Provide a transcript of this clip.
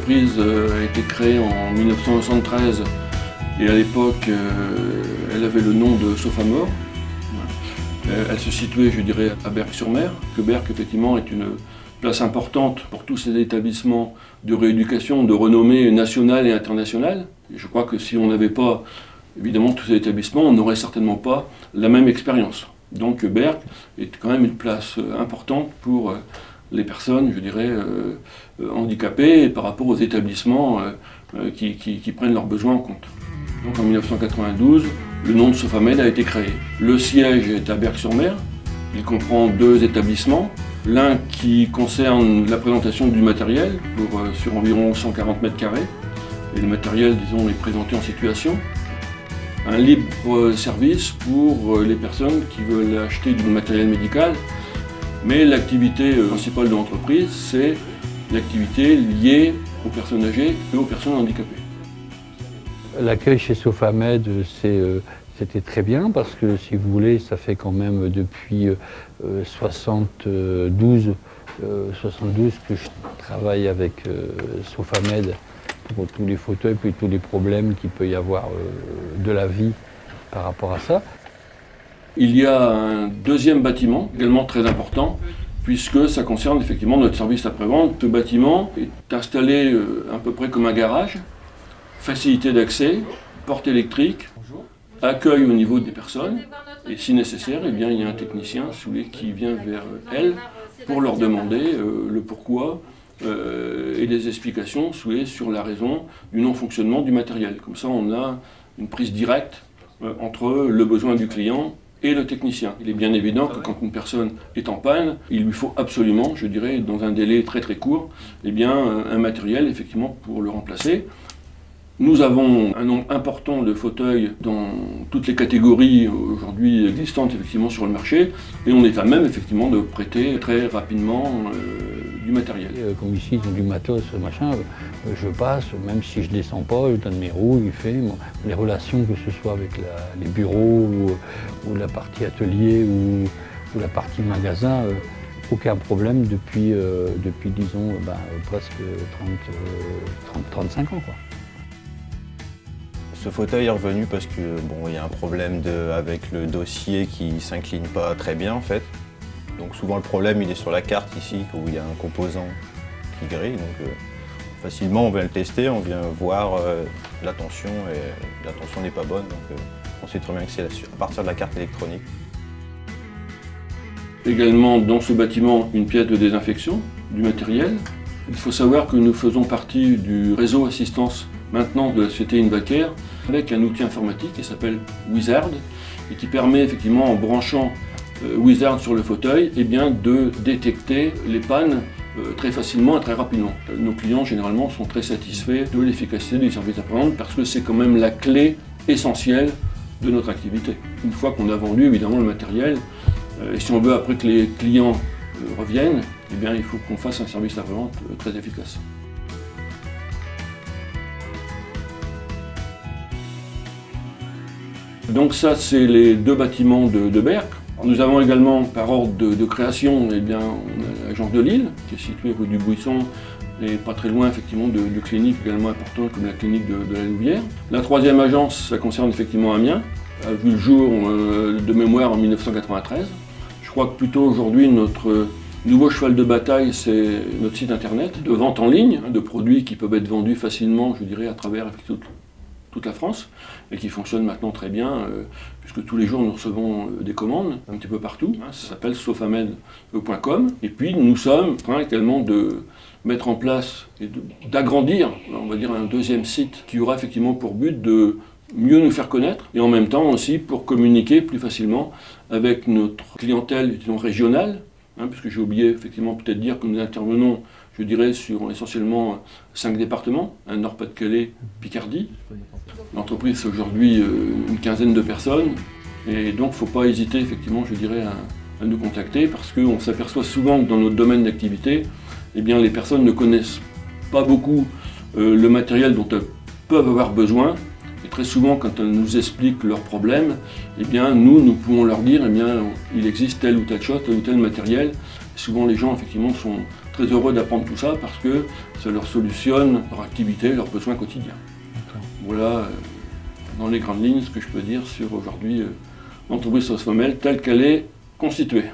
L'entreprise a été créée en 1973 et à l'époque, elle avait le nom de Sofamor. Elle se situait, je dirais, à Berck-sur-Mer, que Berck, effectivement, est une place importante pour tous ces établissements de rééducation de renommée nationale et internationale. Et je crois que si on n'avait pas, évidemment, tous ces établissements, on n'aurait certainement pas la même expérience. Donc Berck est quand même une place importante pour les personnes, je dirais, handicapées par rapport aux établissements qui prennent leurs besoins en compte. Donc en 1992, le nom de Sofamed a été créé. Le siège est à Berck-sur-Mer. Il comprend 2 établissements. L'un qui concerne la présentation du matériel sur environ 140 mètres carrés. Et le matériel, disons, est présenté en situation. Un libre service pour les personnes qui veulent acheter du matériel médical. Mais l'activité principale de l'entreprise, c'est l'activité liée aux personnes âgées et aux personnes handicapées. L'accueil chez Sofamed, c'était très bien parce que, si vous voulez, ça fait quand même depuis 72 que je travaille avec Sofamed pour tous les fauteuils et tous les problèmes qu'il peut y avoir de la vie par rapport à ça. Il y a un deuxième bâtiment, également très important, puisque ça concerne effectivement notre service après-vente. Ce bâtiment est installé à peu près comme un garage, facilité d'accès, porte électrique, accueil au niveau des personnes, et si nécessaire, eh bien, il y a un technicien qui vient vers elles pour leur demander le pourquoi et des explications sur la raison du non-fonctionnement du matériel. Comme ça, on a une prise directe entre le besoin du client et le technicien. Il est bien évident que quand une personne est en panne, il lui faut absolument, je dirais, dans un délai très très court, eh bien, un matériel effectivement pour le remplacer. Nous avons un nombre important de fauteuils dans toutes les catégories aujourd'hui existantes effectivement sur le marché, et on est à même effectivement de prêter très rapidement du matériel. Comme ici, ils ont du matos, machin, je passe, même si je ne descends pas, je donne mes roues, il fait. Les relations, que ce soit avec les bureaux ou la partie atelier ou la partie magasin, aucun problème depuis disons, presque 35 ans, quoi. Ce fauteuil est revenu parce que il y a un problème avec le dossier qui ne s'incline pas très bien en fait. Donc souvent le problème il est sur la carte ici où il y a un composant qui grille. Donc facilement on vient le tester, on vient voir la tension et la tension n'est pas bonne. Donc on sait très bien que c'est à partir de la carte électronique. Également dans ce bâtiment une pièce de désinfection du matériel. Il faut savoir que nous faisons partie du réseau assistance maintenance de la société Invacare avec un outil informatique qui s'appelle Wizard et qui permet effectivement en branchant Wizard sur le fauteuil de détecter les pannes très facilement et très rapidement. Nos clients généralement sont très satisfaits de l'efficacité du service après-vente parce que c'est quand même la clé essentielle de notre activité. Une fois qu'on a vendu évidemment le matériel, et si on veut après que les clients reviennent, il faut qu'on fasse un service après-vente très efficace. Donc ça, c'est les 2 bâtiments de Berck. Nous avons également, par ordre de création, on a l'agence de Lille, qui est située rue du Buisson, et pas très loin effectivement de cliniques également importantes comme la clinique de la Louvière. La 3e agence, ça concerne effectivement Amiens, a vu le jour de mémoire en 1993. Je crois que plutôt aujourd'hui, notre nouveau cheval de bataille, c'est notre site internet de vente en ligne, de produits qui peuvent être vendus facilement, je dirais, à travers toute la France, et qui fonctionne maintenant très bien, puisque tous les jours nous recevons des commandes, un petit peu partout. Ça s'appelle sofamed.com. Et puis nous sommes en train également de mettre en place et d'agrandir, on va dire, un 2e site qui aura effectivement pour but de mieux nous faire connaître, et en même temps aussi pour communiquer plus facilement avec notre clientèle, disons, régionale, puisque j'ai oublié effectivement peut-être dire que nous intervenons, je dirais, sur essentiellement 5 départements, Nord-Pas-de-Calais, Picardie. L'entreprise, c'est aujourd'hui une quinzaine de personnes, et donc il ne faut pas hésiter, effectivement, je dirais, à nous contacter, parce qu'on s'aperçoit souvent que dans notre domaine d'activité, les personnes ne connaissent pas beaucoup le matériel dont elles peuvent avoir besoin, et très souvent, quand elles nous expliquent leurs problèmes, nous pouvons leur dire, il existe telle ou telle chose, tel ou tel matériel. Et souvent, les gens, effectivement, sont très heureux d'apprendre tout ça parce que ça leur solutionne leur activité, leurs besoins quotidiens. Voilà, dans les grandes lignes, ce que je peux dire sur aujourd'hui l'entreprise Sosfomel telle qu'elle est constituée.